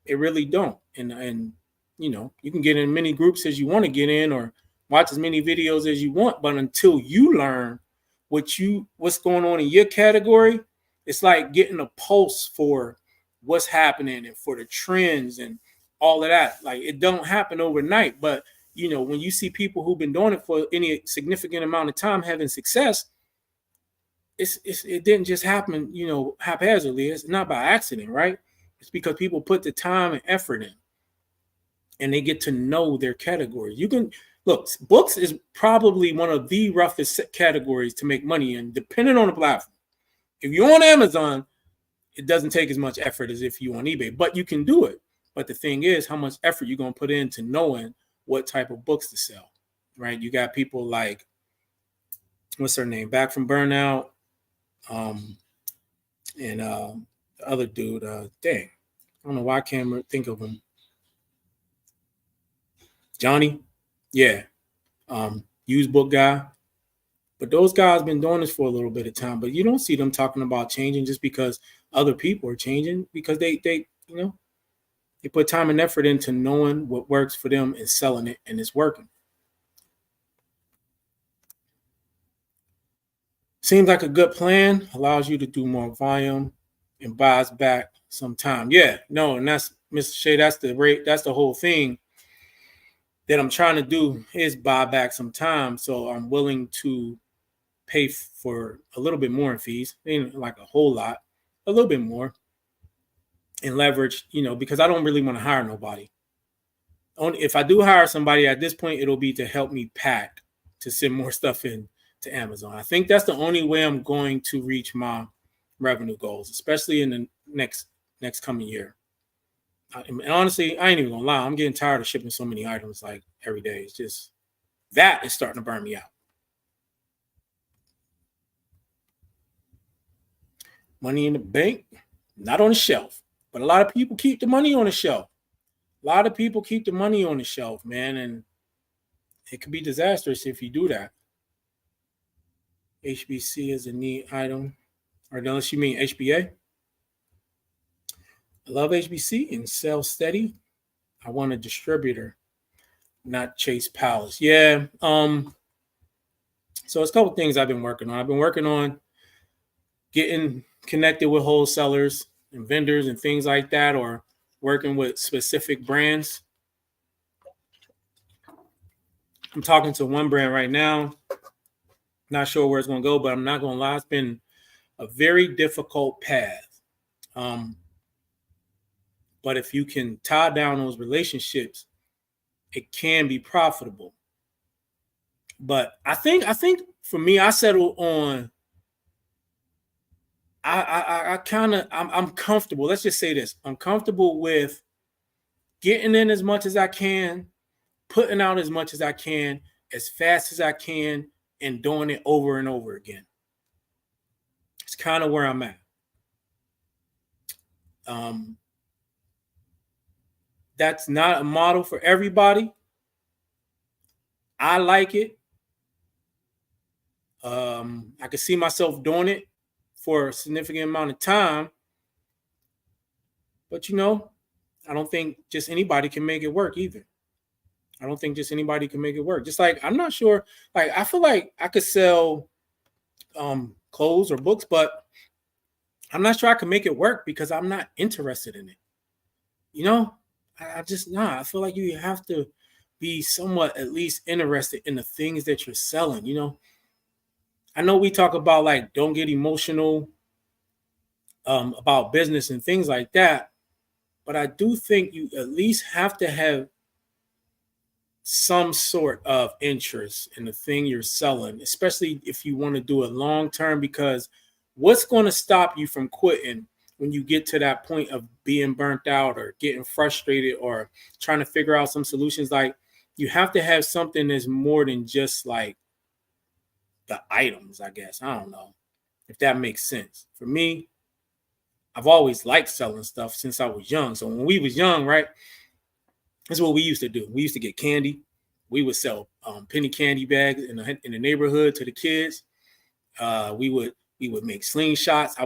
It really don't. And you know, you can get in many groups as you want to get in or watch as many videos as you want, but until you learn what's going on in your category, it's like getting a pulse for what's happening and for the trends and all of that. Like, it don't happen overnight, but you know, when you see people who've been doing it for any significant amount of time having success, it didn't just happen, you know, haphazardly. It's not by accident, right? It's because people put the time and effort in, and they get to know their categories. You can look, books is probably one of the roughest categories to make money in, depending on the platform. If you're on Amazon, it doesn't take as much effort as if you're on eBay, but you can do it. But the thing is, how much effort you're going to put into knowing what type of books to sell, right? You got people like, what's her name? Back from Burnout. And the other dude, dang, I don't know why I can't think of him. Johnny, yeah, used book guy. But those guys been doing this for a little bit of time, but you don't see them talking about changing just because other people are changing, because they you know, they put time and effort into knowing what works for them and selling it, and it's working. Seems like a good plan, allows you to do more volume and buys back some time. Yeah, no, and that's Mr. Shea, that's the whole thing that I'm trying to do, is buy back some time. So I'm willing to pay for a little bit more in fees, ain't like a whole lot, a little bit more, and leverage, you know, because I don't really want to hire nobody. Only if I do hire somebody at this point, it'll be to help me pack, to send more stuff in to Amazon. I think that's the only way I'm going to reach my revenue goals, especially in the next coming year. And honestly, I ain't even gonna lie, I'm getting tired of shipping so many items like every day. It's just, that is starting to burn me out. Money in the bank, not on the shelf, but a lot of people keep the money on the shelf. A lot of people keep the money on the shelf, man, and it could be disastrous if you do that. HBC is a neat item, or unless you mean HBA. I love HBC and sell steady. I want a distributor, not chase pallets. Yeah. So it's a couple things I've been working on. I've been working on getting connected with wholesalers and vendors and things like that, or working with specific brands. I'm talking to one brand right now. Not sure where it's going to go, but I'm not going to lie, it's been a very difficult path. But if you can tie down those relationships, it can be profitable. But I think for me, I settle on, I'm comfortable. Let's just say this. I'm comfortable with getting in as much as I can, putting out as much as I can, as fast as I can, and doing it over and over again. It's kind of where I'm at. That's not a model for everybody. I like it. I can see myself doing it for a significant amount of time. But, you know, I don't think just anybody can make it work either. I don't think just anybody can make it work. Just like, I'm not sure, like, I feel like I could sell clothes or books, but I'm not sure I can make it work because I'm not interested in it. You know, I just not. I feel like you have to be somewhat at least interested in the things that you're selling. You know, I know we talk about like don't get emotional about business and things like that, but I do think you at least have to have some sort of interest in the thing you're selling, especially if you want to do it long term, because what's going to stop you from quitting when you get to that point of being burnt out or getting frustrated or trying to figure out some solutions? Like, you have to have something that's more than just like the items, I guess. I don't know if that makes sense. For me, I've always liked selling stuff since I was young. So when we was young, right, That's what we used to do. We used to get candy. We would sell penny candy bags in the neighborhood to the kids. We would make slingshots.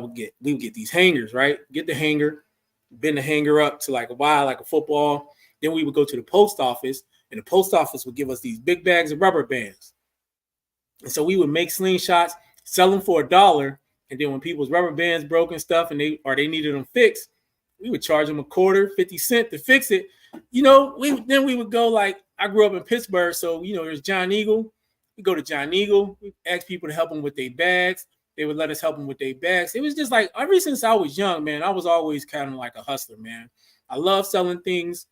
We would get these hangers, right? Get the hanger, bend the hanger up to like a football. Then we would go to the post office, and the post office would give us these big bags of rubber bands. And so we would make slingshots, sell them for $1, and then when people's rubber bands broke and stuff, and they needed them fixed, we would charge them a quarter, 50 cents to fix it. We would go like, I grew up in Pittsburgh, so there's John Eagle. We go to John Eagle. We ask people to help them with their bags. They would let us help them with their bags. It was just like, ever since I was young, man, I was always kind of like a hustler, man. I love selling things.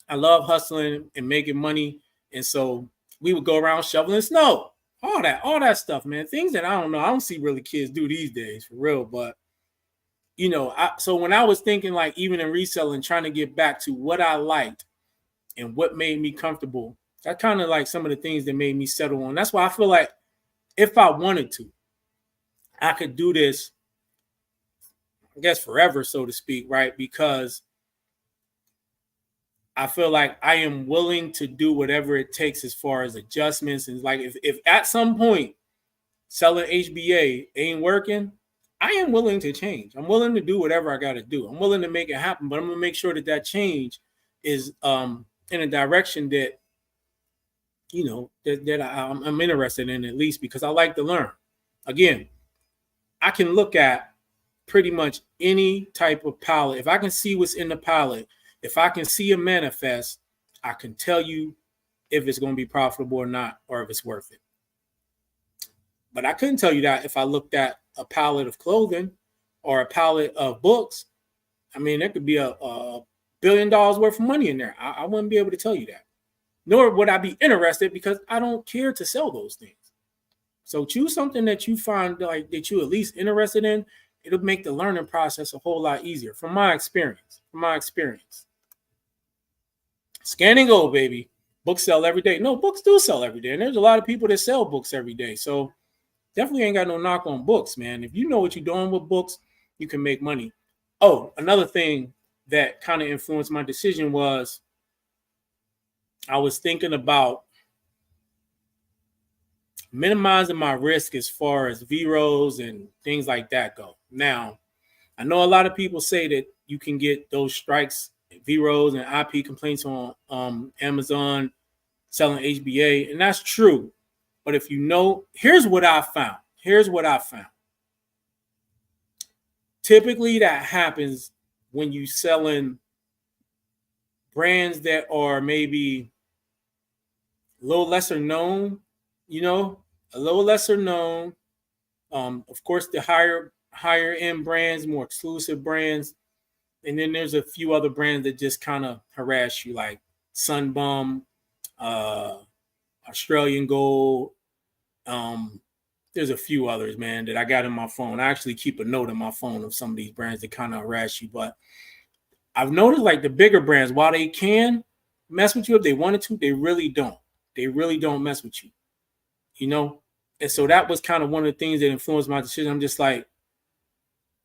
I love hustling and making money. And so we would go around shoveling snow, all that stuff, man. Things that I don't see really kids do these days for real. But, so when I was thinking like even in reselling, trying to get back to what I liked and what made me comfortable, that kind of like some of the things that made me settle on. That's why I feel like if I wanted to, I could do this, I guess, forever, so to speak, right? Because I feel like I am willing to do whatever it takes as far as adjustments. And like if at some point selling HBA ain't working, I am willing to change. I'm willing to do whatever I got to do. I'm willing to make it happen, but I'm going to make sure that change is in a direction that, I'm interested in, at least because I like to learn. Again, I can look at pretty much any type of pallet. If I can see what's in the pallet, if I can see a manifest, I can tell you if it's going to be profitable or not, or if it's worth it. But I couldn't tell you that if I looked at a pallet of clothing or a pallet of books. I mean, there could be a $1 billion worth of money in there. I wouldn't be able to tell you that. Nor would I be interested, because I don't care to sell those things. So choose something that you find like that you at least interested in. It'll make the learning process a whole lot easier from my experience. Scan and go, baby. Books sell every day. No, books do sell every day. And there's a lot of people that sell books every day. So definitely ain't got no knock on books, man. If you know what you're doing with books, you can make money. Oh, another thing that kind of influenced my decision was I was thinking about minimizing my risk as far as VROs and things like that go. Now, I know a lot of people say that you can get those strikes, VROs and IP complaints on Amazon selling HBA, and that's true. But if here's what I found. Typically, that happens when you selling brands that are maybe a little lesser known, Of course, the higher end brands, more exclusive brands. And then there's a few other brands that just kind of harass you, like Sunbum, Australian Gold. There's a few others, man, that I got in my phone. I actually keep a note in my phone of some of these brands that kind of harass you. But I've noticed like the bigger brands, while they can mess with you if they wanted to, they really don't. They really don't mess with you, And so that was kind of one of the things that influenced my decision. I'm just like,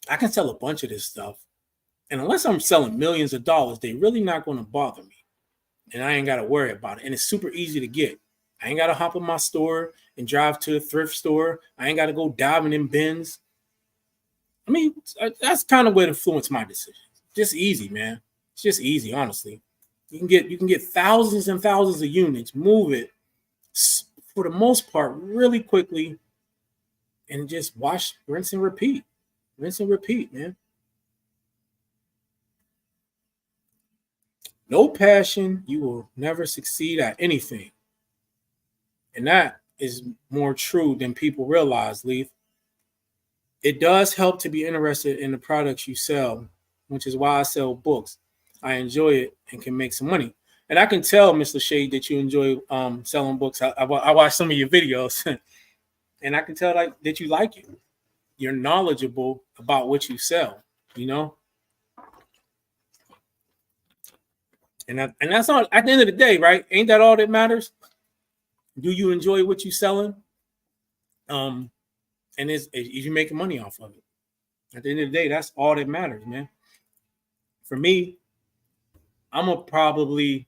I can sell a bunch of this stuff. And unless I'm selling millions of dollars, they're really not going to bother me. And I ain't got to worry about it. And it's super easy to get. I ain't got to hop in my store and drive to a thrift store. I ain't got to go diving in bins. I mean, that's kind of what influenced my decision. Just easy, man. It's just easy, honestly. You can get thousands and thousands of units, move it for the most part really quickly, and just wash, rinse, and repeat. Rinse and repeat, man. No passion, you will never succeed at anything. And that is more true than people realize, Leith. It does help to be interested in the products you sell, which is why I sell books. I enjoy it and can make some money. And I can tell, Mr. Shade, that you enjoy selling books. I watch some of your videos, and I can tell that you like it. You're knowledgeable about what you sell, And that's all. At the end of the day, right? Ain't that all that matters? Do you enjoy what you're selling? And is you making money off of it? At the end of the day, that's all that matters, man. For me, I'm gonna probably,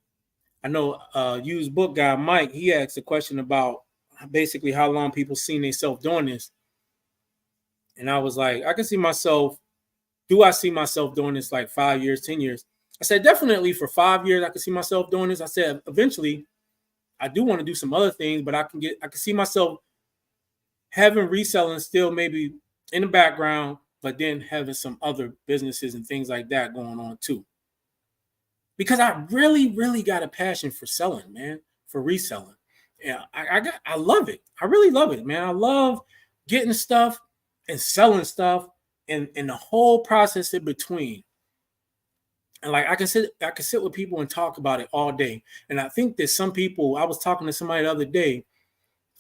I know used book guy Mike, he asked a question about basically how long people seen themselves doing this. And I was like, I can see myself, do I see myself doing this like 5 years, 10 years? I said, definitely for 5 years, I can see myself doing this. I said, eventually, I do want to do some other things, but I can see myself having reselling still maybe in the background, but then having some other businesses and things like that going on too. Because I really, really got a passion for selling, man, for reselling. Yeah, I love it. I really love it, man. I love getting stuff and selling stuff and the whole process in between. And like I can sit with people and talk about it all day. And I think that some people, I was talking to somebody the other day,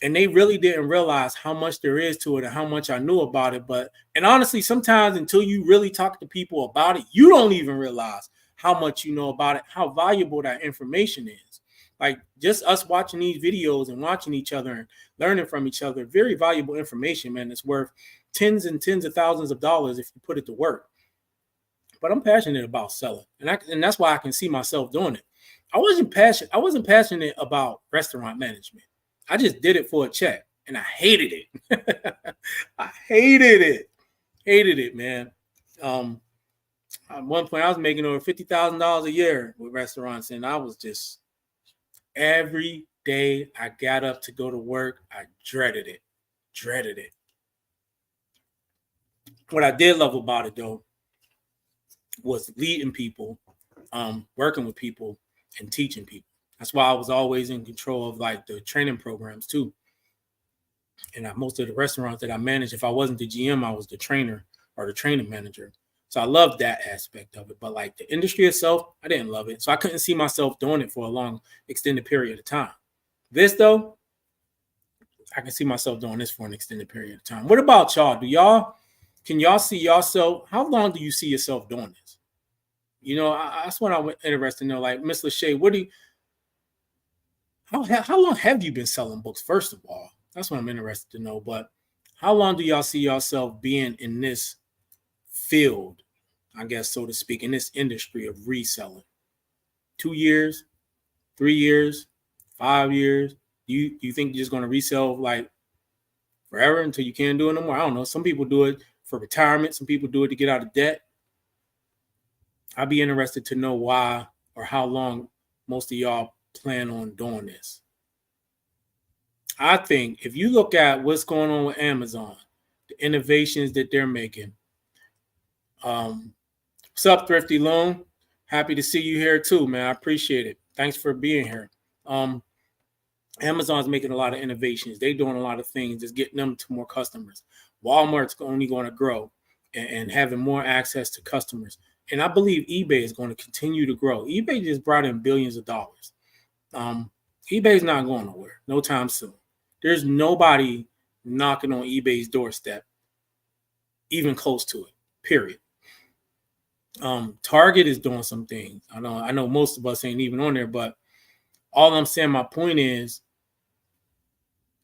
and they really didn't realize how much there is to it and how much I knew about it. And honestly, sometimes until you really talk to people about it, you don't even realize how much you know about it, how valuable that information is. Like just us watching these videos and watching each other and learning from each other, very valuable information, man. It's worth tens and tens of thousands of dollars if you put it to work. But I'm passionate about selling, and that's why I can see myself doing it. I wasn't passionate about restaurant management. I just did it for a check, and I hated it. I hated it, man. At one point, I was making over $50,000 a year with restaurants, and I was just every day I got up to go to work, I dreaded it. What I did love about it, though, was leading people, working with people, and teaching people. That's why I was always in control of like the training programs too. And most of the restaurants that I managed, if I wasn't the GM, I was the trainer or the training manager. So I loved that aspect of it. But like the industry itself, I didn't love it. So I couldn't see myself doing it for a long, extended period of time. This though, I can see myself doing this for an extended period of time. What about y'all? Can y'all see yourself? How long do you see yourself doing this? You know, that's what I'm interested to know. Like, Miss Lachey, how long have you been selling books? First of all, that's what I'm interested to know. But how long do y'all see yourself being in this field, I guess, so to speak, in this industry of reselling? 2 years, 3 years, 5 years? Do you think you're just going to resell like forever until you can't do it no more? I don't know. Some people do it for retirement. Some people do it to get out of debt. I'd be interested to know why or how long most of y'all plan on doing this. I think if you look at what's going on with Amazon, the innovations that they're making. What's up, Thrifty Loan? Happy to see you here too, man. I appreciate it. Thanks for being here. Amazon's making a lot of innovations. They're doing a lot of things, just getting them to more customers. Walmart's only going to grow and having more access to customers. And I believe eBay is going to continue to grow. eBay just brought in billions of dollars. eBay's not going nowhere no time soon. There's nobody knocking on eBay's doorstep, even close to it, period. Target is doing some things. I know most of us ain't even on there, but all I'm saying, my point is,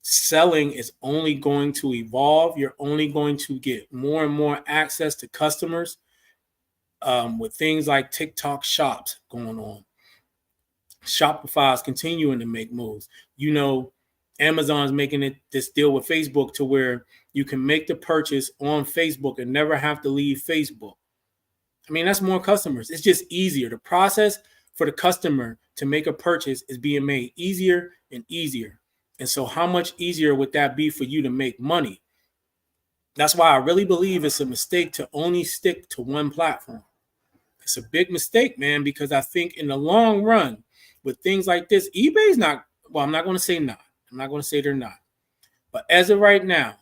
selling is only going to evolve. You're only going to get more and more access to customers with things like TikTok shops going on. Shopify is continuing to make moves. You know, Amazon's making this deal with Facebook to where you can make the purchase on Facebook and never have to leave Facebook. I mean, that's more customers. It's just easier. The process for the customer to make a purchase is being made easier and easier. And so how much easier would that be for you to make money? That's why I really believe it's a mistake to only stick to one platform. It's a big mistake, man, because I think in the long run, with things like this, eBay's not, well, I'm not going to say not. I'm not going to say they're not. But as of right now,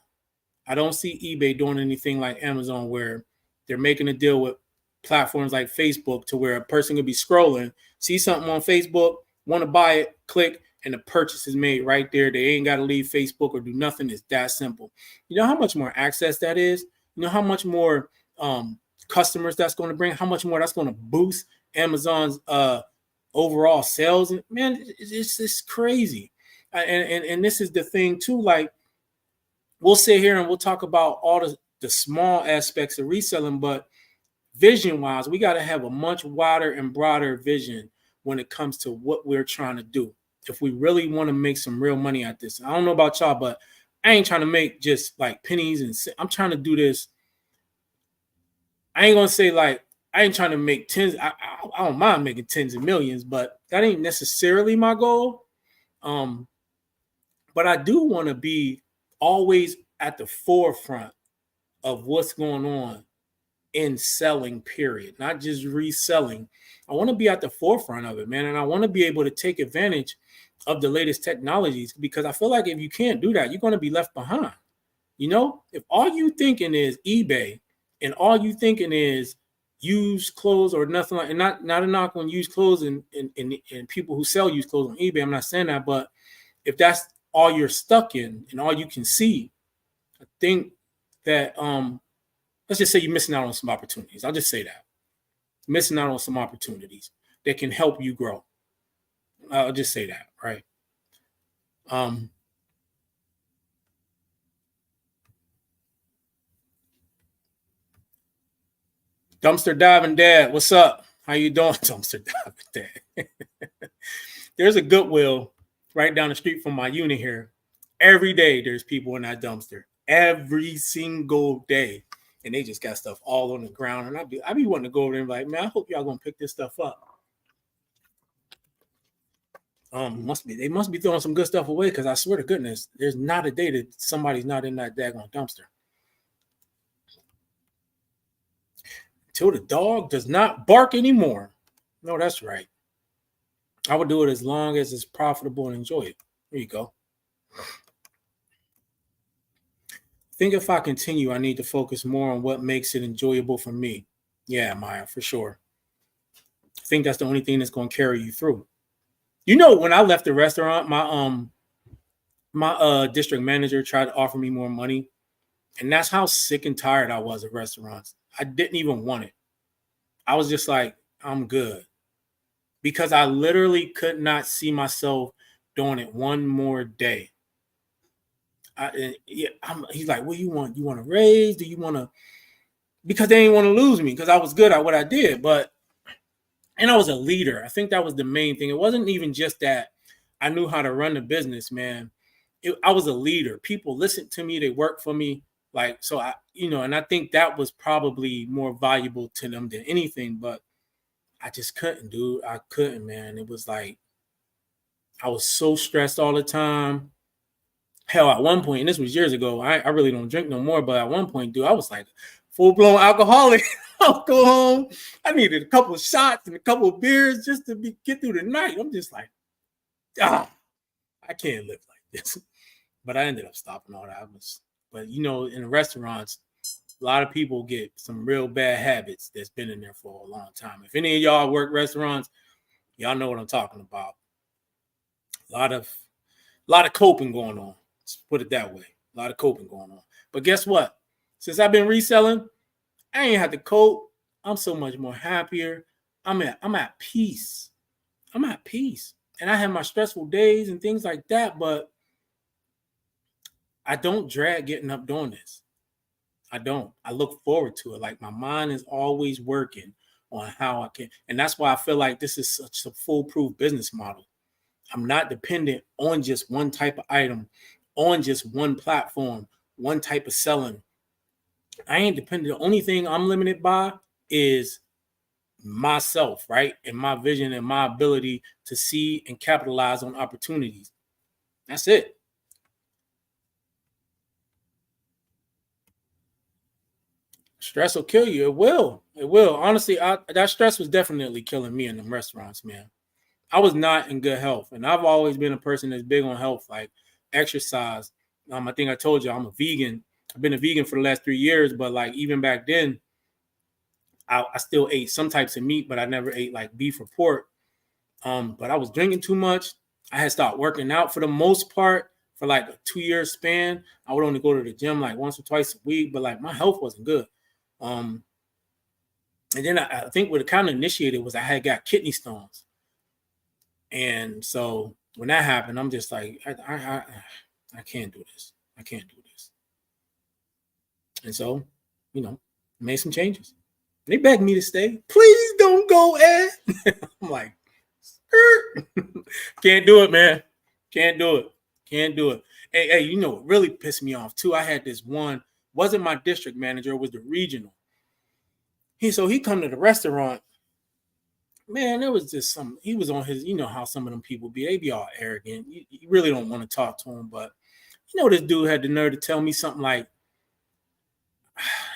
I don't see eBay doing anything like Amazon where they're making a deal with platforms like Facebook to where a person could be scrolling, see something on Facebook, want to buy it, click, and the purchase is made right there. They ain't got to leave Facebook or do nothing. It's that simple. You know how much more access that is? You know how much more customers that's going to bring? How much more that's going to boost Amazon's overall sales? And man, it's crazy. And this is the thing too. Like, we'll sit here and we'll talk about all the small aspects of reselling, but vision wise, we got to have a much wider and broader vision when it comes to what we're trying to do. If we really want to make some real money at this, I don't know about y'all, but I ain't trying to make just like pennies, and I'm trying to do this. I ain't gonna say like I ain't trying to make tens. I don't mind making tens of millions, but that ain't necessarily my goal. But I do want to be always at the forefront of what's going on in selling, period, not just reselling. I want to be at the forefront of it, man. And I want to be able to take advantage of the latest technologies, because I feel like if you can't do that, you're going to be left behind. You know, if all you thinking is eBay and all you thinking is used clothes or nothing like, and not a knock on used clothes and people who sell used clothes on eBay, I'm not saying that, but if that's all you're stuck in and all you can see, I think that let's just say you're missing out on some opportunities. I'll just say that. Missing out on some opportunities that can help you grow. I'll just say that, right? Dumpster Diving Dad, what's up? How you doing, Dumpster Diving Dad? There's a Goodwill right down the street from my unit here. Every day there's people in that dumpster. Every single day. And they just got stuff all on the ground. And I be wanting to go over there and be like, man, I hope y'all gonna pick this stuff up. They must be throwing some good stuff away, because I swear to goodness, there's not a day that somebody's not in that daggone dumpster. Till the dog does not bark anymore. No, that's right. I would do it as long as it's profitable and enjoy it. There you go. I think if I continue, I need to focus more on what makes it enjoyable for me. Yeah, Maya, for sure. I think that's the only thing that's going to carry you through. You know, when I left the restaurant, my district manager tried to offer me more money. And that's how sick and tired I was of restaurants. I didn't even want it. I was just like, I'm good. Because I literally could not see myself doing it one more day. He's like, what do you want? You want to raise? Do you want to? Because they didn't want to lose me, because I was good at what I did. And I was a leader. I think that was the main thing. It wasn't even just that I knew how to run the business, man. I was a leader. People listened to me. They worked for me. Like, so and I think that was probably more valuable to them than anything, but I just couldn't, dude. I couldn't, man. It was like, I was so stressed all the time. Hell, at one point, and this was years ago, I really don't drink no more, but at one point, dude, I was like full-blown alcoholic. I'll go home. I needed a couple of shots and a couple of beers just to get through the night. I'm just like, I can't live like this. But I ended up stopping all that. But in the restaurants, a lot of people get some real bad habits that's been in there for a long time. If any of y'all work restaurants, y'all know what I'm talking about. A lot of coping going on. Let's put it that way. A lot of coping going on. But guess what? Since I've been reselling, I ain't had to cope. I'm so much more happier. I'm at peace. I'm at peace. And I have my stressful days and things like that, but I don't dread getting up doing this. I don't. I look forward to it. Like, my mind is always working on how I can. And that's why I feel like this is such a foolproof business model. I'm not dependent on just one type of item, on just one platform, one type of selling. I ain't dependent. The only thing I'm limited by is myself, right? And my vision and my ability to see and capitalize on opportunities. That's it. Stress will kill you. It will. It will. Honestly, that stress was definitely killing me in them restaurants, man. I was not in good health. And I've always been a person that's big on health, like exercise. I think I told you I'm a vegan. I've been a vegan for the last 3 years, but like even back then, I still ate some types of meat, but I never ate like beef or pork. But I was drinking too much. I had stopped working out for the most part for like a 2-year span. I would only go to the gym like once or twice a week, but like my health wasn't good. And then I think what it kind of initiated was I had got kidney stones. And so when that happened, I'm just like, I can't do this. I can't do this. And so, made some changes. They begged me to stay. Please don't go, Ed. I'm like, can't do it, man. Can't do it. Can't do it. Hey, you know what really pissed me off too? I had this one, wasn't my district manager, it was the regional. He come to the restaurant. Man, there was just he was on his, you know how some of them people be, they be all arrogant. You really don't want to talk to him, but you know, this dude had the nerve to tell me something like,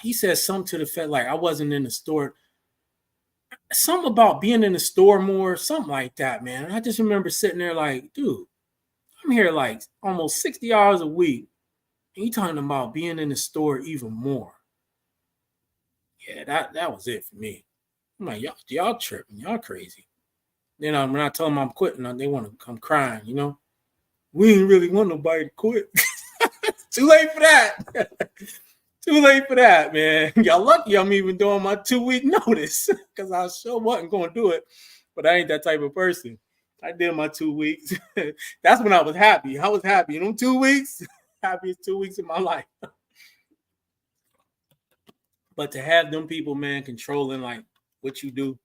he said something to the effect like I wasn't in the store. Something about being in the store more, something like that, man. I just remember sitting there like, dude, I'm here like almost 60 hours a week. And you talking about being in the store even more. Yeah, that was it for me. I'm like, y'all tripping, y'all crazy. Then when I tell them I'm quitting, they want to come crying, you know. We ain't really want nobody to quit. Too late for that. Too late for that, man. Y'all lucky I'm even doing my 2-week notice because I sure wasn't going to do it. But I ain't that type of person. I did my 2 weeks. That's when I was happy. I was happy. In them 2 weeks, happiest 2 weeks of my life. But to have them people, man, controlling like what you do,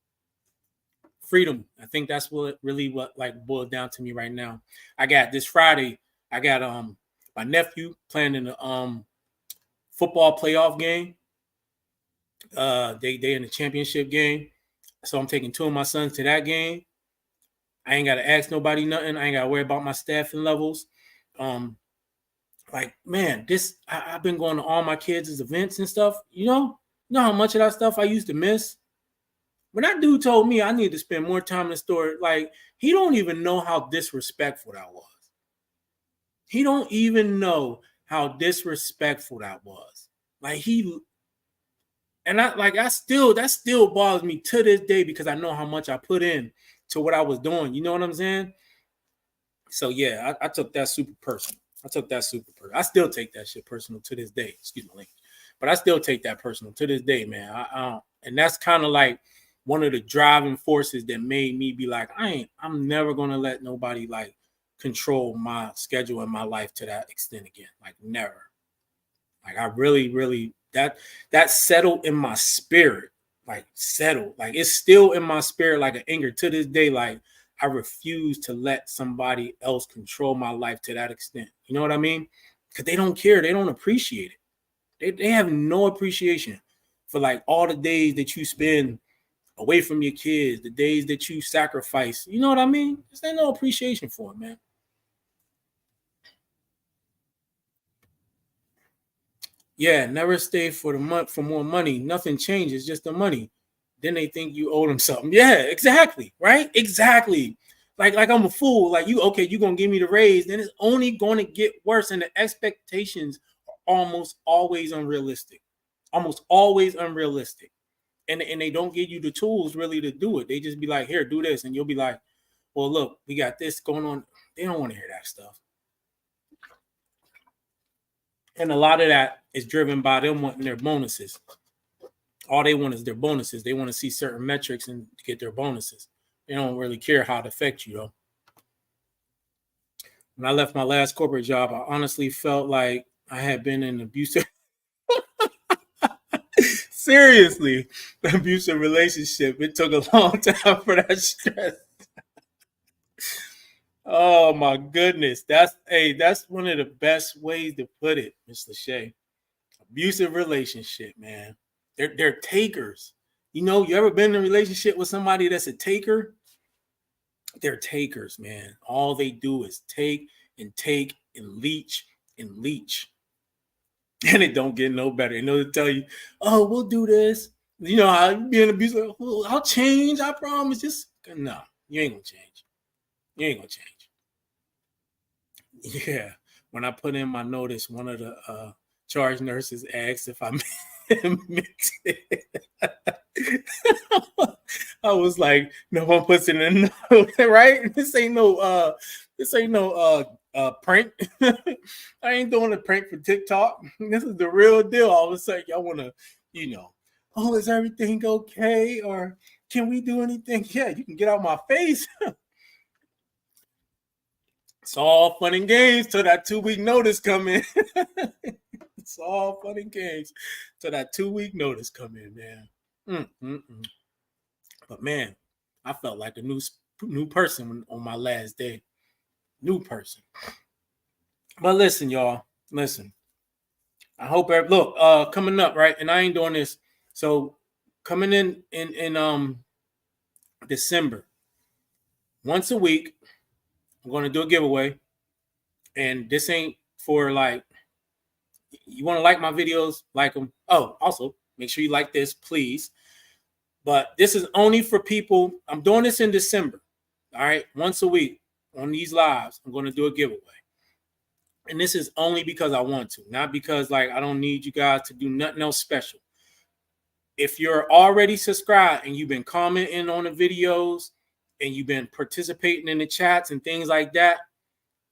freedom. I think that's what like boiled down to me right now. I got this Friday. I got my nephew playing in the football playoff game. They in the championship game. So I'm taking 2 of my sons to that game. I ain't got to ask nobody nothing. I ain't got to worry about my staffing levels. Like, man, I've been going to all my kids' events and stuff. You know how much of that stuff I used to miss? When that dude told me I need to spend more time in the store, like, he don't even know how disrespectful that was. He don't even know how disrespectful that was. Like, that still bothers me to this day because I know how much I put in to what I was doing. You know what I'm saying? So yeah, I took that super personal. I still take that shit personal to this day. Excuse my language, but I still take that personal to this day, man. And that's kind of like one of the driving forces that made me be like, I'm never gonna let nobody like control my schedule and my life to that extent again. Like never. Like I really that settled in my spirit. Like settled. Like it's still in my spirit like an anger to this day. Like I refuse to let somebody else control my life to that extent. You know what I mean? Because they don't care. They don't appreciate it. They have no appreciation for like all the days that you spend away from your kids, the days that you sacrifice. You know what I mean? There's no appreciation for it, man. Yeah, never stay for the month for more money. Nothing changes, just the money. Then they think you owe them something. Yeah, exactly. Right? Exactly. Like I'm a fool. Like you're gonna give me the raise, then it's only gonna get worse. And the expectations are almost always unrealistic. Almost always unrealistic. And they don't give you the tools really to do it. They just be like, here, do this. And you'll be like, well, look, we got this going on. They don't want to hear that stuff. And a lot of that is driven by them wanting their bonuses. All they want is their bonuses. They want to see certain metrics and get their bonuses. They don't really care how it affects you, though. When I left my last corporate job, I honestly felt like I had been in an abusive, seriously, abusive relationship. It took a long time for that stress. Oh my goodness. That's one of the best ways to put it, Mr. Shea. Abusive relationship, man. They're takers. You know, you ever been in a relationship with somebody that's a taker? They're takers, man. All they do is take and leech and leech. And it don't get no better. You know, they tell you, oh, we'll do this. You know how you being abusive. Oh, I'll change, I promise. Just no, you ain't gonna change. You ain't gonna change. Yeah. When I put in my notice, one of the charge nurses asked if I mixed it. I was like, no one puts it in the note, right? This ain't no prank. I ain't doing a prank for TikTok. This is the real deal. All of a sudden, y'all want to, oh, is everything okay? Or can we do anything? Yeah, you can get out my face. It's all fun and games till that 2-week notice come in. It's all fun and games till that 2-week notice come in, man. But man, I felt like a new person on my last day. New person. But listen, y'all. Listen. I hope look, coming up, right? And I ain't doing this. So coming in December, once a week, I'm gonna do a giveaway. And this ain't for like you want to like my videos, like them. Oh, also make sure you like this, please. But this is only for people. I'm doing this in December. All right, once a week on these lives, I'm going to do a giveaway. And this is only because I want to, not because like I don't need you guys to do nothing else special. If you're already subscribed and you've been commenting on the videos and you've been participating in the chats and things like that,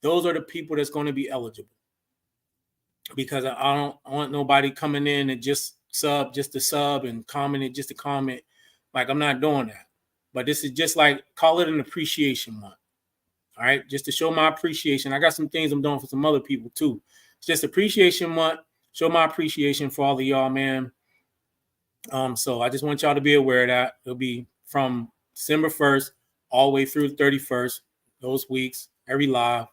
those are the people that's going to be eligible. Because I don't want nobody coming in and just to sub and comment just to comment. Like, I'm not doing that. But this is just like, call it an appreciation month. All right, just to show my appreciation. I got some things I'm doing for some other people too. It's just appreciation month. Show my appreciation for all of y'all, man. So I just want y'all to be aware of that. It'll be from December 1st all the way through the 31st, those weeks, every live,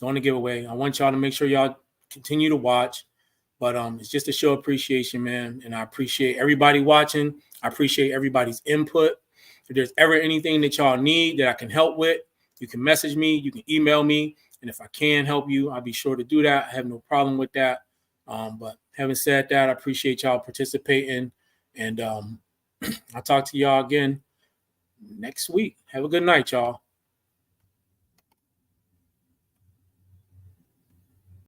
doing a giveaway. I want y'all to make sure y'all continue to watch. But it's just to show appreciation, man. And I appreciate everybody watching. I appreciate everybody's input. If there's ever anything that y'all need that I can help with, you can message me, you can email me. And if I can help you, I'll be sure to do that. I have no problem with that. But having said that, I appreciate y'all participating. And I'll talk to y'all again next week. Have a good night, y'all.